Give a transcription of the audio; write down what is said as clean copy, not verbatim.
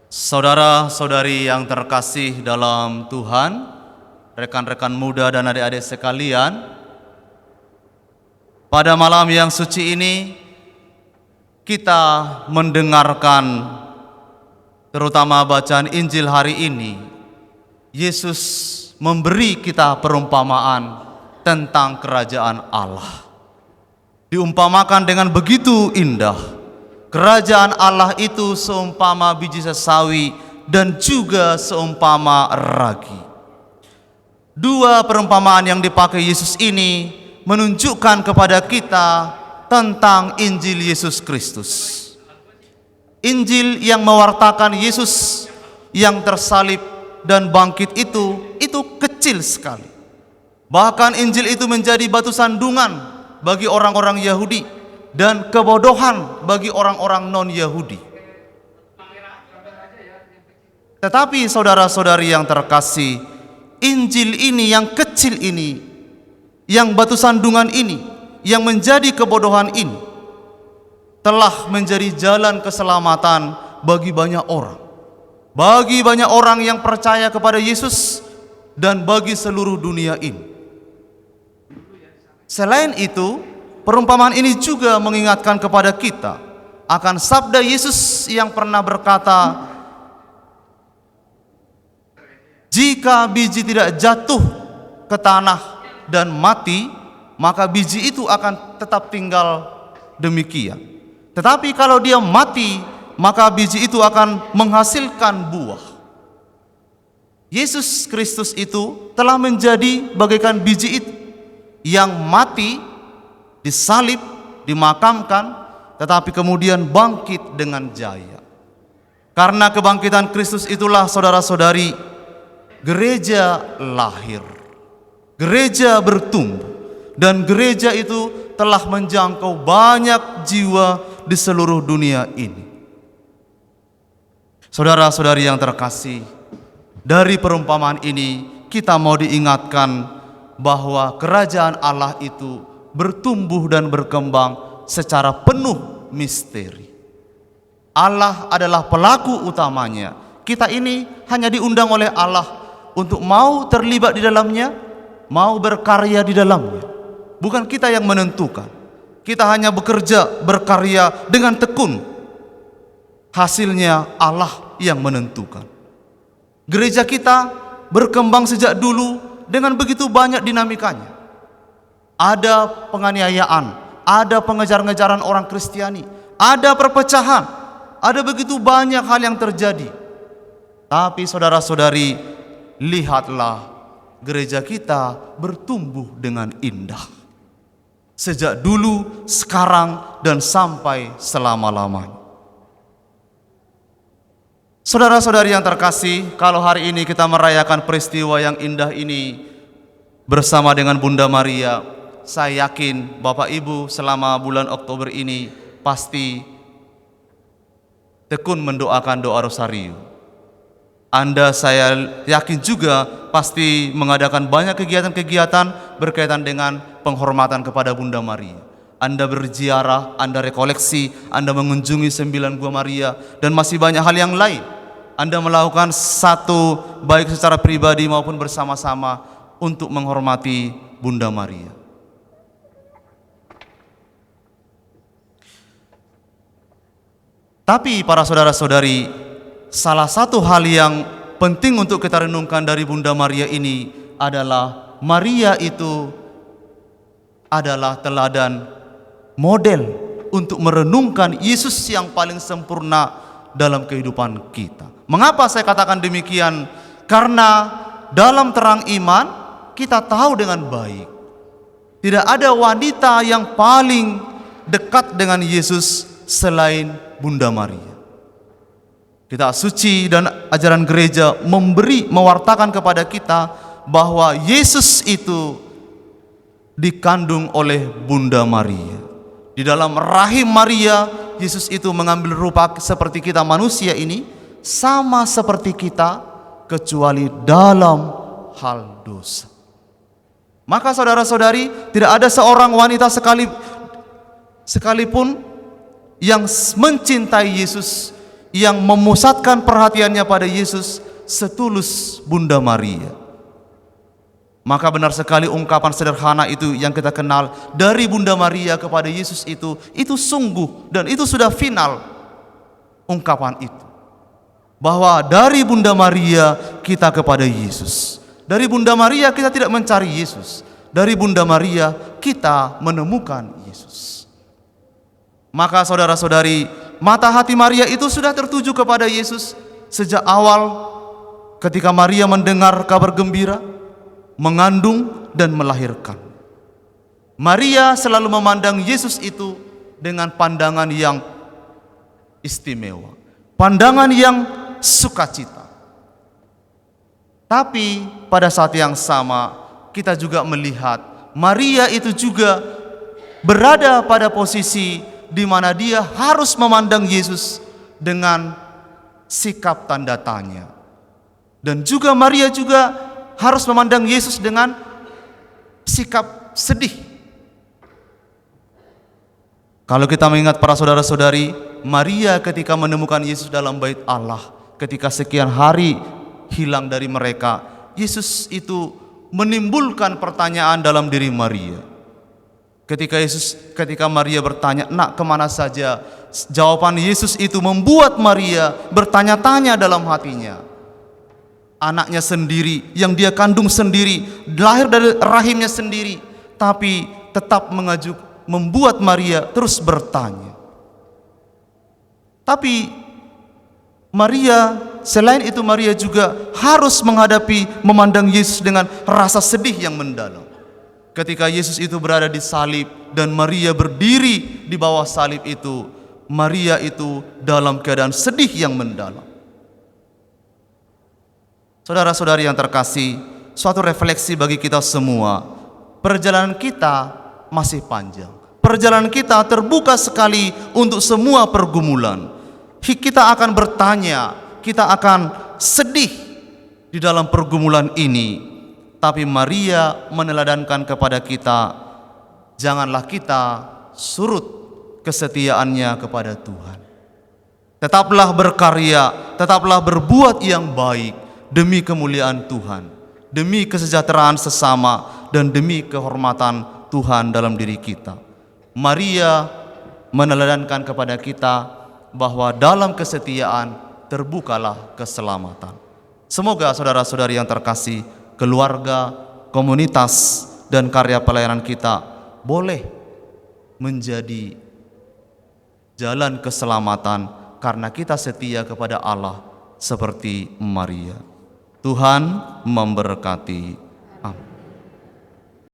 Saudara-saudari yang terkasih dalam Tuhan, rekan-rekan muda dan adik-adik sekalian, pada malam yang suci ini kita mendengarkan terutama bacaan Injil hari ini. Yesus memberi kita perumpamaan tentang kerajaan Allah. Diumpamakan dengan begitu indah. Kerajaan Allah itu seumpama biji sesawi dan juga seumpama ragi. Dua perumpamaan yang dipakai Yesus ini menunjukkan kepada kita tentang Injil Yesus Kristus. Injil yang mewartakan Yesus yang tersalib dan bangkit itu kecil sekali. Bahkan Injil itu menjadi batu sandungan bagi orang-orang Yahudi dan kebodohan bagi orang-orang non-Yahudi. Tetapi saudara-saudari yang terkasih, Injil ini yang kecil ini, yang batu sandungan ini, yang menjadi kebodohan ini, telah menjadi jalan keselamatan bagi banyak orang. Bagi banyak orang yang percaya kepada Yesus dan bagi seluruh dunia ini. Selain itu, perumpamaan ini juga mengingatkan kepada kita akan sabda Yesus yang pernah berkata, jika biji tidak jatuh ke tanah dan mati, maka biji itu akan tetap tinggal demikian. Tetapi kalau dia mati, maka biji itu akan menghasilkan buah. Yesus Kristus itu telah menjadi bagaikan biji itu yang mati, disalib, dimakamkan, tetapi kemudian bangkit dengan jaya. Karena kebangkitan Kristus itulah saudara-saudari, gereja lahir, gereja bertumbuh, dan gereja itu telah menjangkau banyak jiwa di seluruh dunia ini. Saudara-saudari yang terkasih, dari perumpamaan ini kita mau diingatkan bahwa kerajaan Allah itu bertumbuh dan berkembang secara penuh misteri. Allah adalah pelaku utamanya. Kita ini hanya diundang oleh Allah untuk mau terlibat di dalamnya, mau berkarya di dalamnya. Bukan kita yang menentukan. Kita hanya bekerja, berkarya dengan tekun. Hasilnya Allah yang menentukan. Gereja kita berkembang sejak dulu dengan begitu banyak dinamikanya. Ada penganiayaan, ada pengejar-ngejaran orang Kristiani, ada perpecahan, ada begitu banyak hal yang terjadi. Tapi saudara-saudari, lihatlah gereja kita bertumbuh dengan indah. Sejak dulu, sekarang, dan sampai selama-lamanya. Saudara-saudari yang terkasih, kalau hari ini kita merayakan peristiwa yang indah ini bersama dengan Bunda Maria, saya yakin Bapak Ibu selama bulan Oktober ini pasti tekun mendoakan doa rosario. Anda, saya yakin juga pasti mengadakan banyak kegiatan-kegiatan berkaitan dengan penghormatan kepada Bunda Maria. Anda berziarah, Anda rekoleksi, Anda mengunjungi 9 Gua Maria, dan masih banyak hal yang lain. Anda melakukan satu baik secara pribadi maupun bersama-sama untuk menghormati Bunda Maria. Tapi para saudara-saudari, salah satu hal yang penting untuk kita renungkan dari Bunda Maria ini adalah Maria itu adalah teladan model untuk merenungkan Yesus yang paling sempurna dalam kehidupan kita. Mengapa saya katakan demikian? Karena dalam terang iman kita tahu dengan baik, tidak ada wanita yang paling dekat dengan Yesus selain Bunda Maria. Kitab suci dan ajaran gereja mewartakan kepada kita bahwa Yesus itu dikandung oleh Bunda Maria. Di dalam rahim Maria, Yesus itu mengambil rupa seperti kita manusia ini, sama seperti kita, kecuali dalam hal dosa. Maka saudara-saudari, tidak ada seorang wanita sekalipun yang mencintai Yesus, yang memusatkan perhatiannya pada Yesus setulus Bunda Maria. Maka benar sekali ungkapan sederhana itu yang kita kenal dari Bunda Maria kepada Yesus itu sungguh dan itu sudah final ungkapan itu. Bahwa dari Bunda Maria kita kepada Yesus. Dari Bunda Maria kita tidak mencari Yesus. Dari Bunda Maria kita menemukan Yesus. Maka saudara-saudari, mata hati Maria itu sudah tertuju kepada Yesus sejak awal ketika Maria mendengar kabar gembira, mengandung dan melahirkan. Maria selalu memandang Yesus itu dengan pandangan yang istimewa, pandangan yang sukacita. Tapi pada saat yang sama kita juga melihat Maria itu juga berada pada posisi di mana dia harus memandang Yesus dengan sikap tanda tanya. Dan juga Maria juga harus memandang Yesus dengan sikap sedih. Kalau kita mengingat para saudara-saudari, Maria ketika menemukan Yesus dalam bait Allah, ketika sekian hari hilang dari mereka, Yesus itu menimbulkan pertanyaan dalam diri Maria. Ketika Maria bertanya, "Nak, kemana saja?" Jawaban Yesus itu membuat Maria bertanya-tanya dalam hatinya. Anaknya sendiri, yang dia kandung sendiri, lahir dari rahimnya sendiri, tapi tetap membuat Maria terus bertanya. Tapi Maria, selain itu Maria juga harus memandang Yesus dengan rasa sedih yang mendalam. Ketika Yesus itu berada di salib dan Maria berdiri di bawah salib itu, Maria itu dalam keadaan sedih yang mendalam. Saudara-saudari yang terkasih, suatu refleksi bagi kita semua. Perjalanan kita masih panjang. Perjalanan kita terbuka sekali untuk semua pergumulan. Kita akan bertanya, kita akan sedih di dalam pergumulan ini. Tapi Maria meneladankan kepada kita, janganlah kita surut kesetiaannya kepada Tuhan. Tetaplah berkarya, tetaplah berbuat yang baik demi kemuliaan Tuhan, demi kesejahteraan sesama, dan demi kehormatan Tuhan dalam diri kita. Maria meneladankan kepada kita bahwa dalam kesetiaan terbukalah keselamatan. Semoga saudara-saudari yang terkasih, keluarga, komunitas, dan karya pelayanan kita boleh menjadi jalan keselamatan karena kita setia kepada Allah seperti Maria. Tuhan memberkati.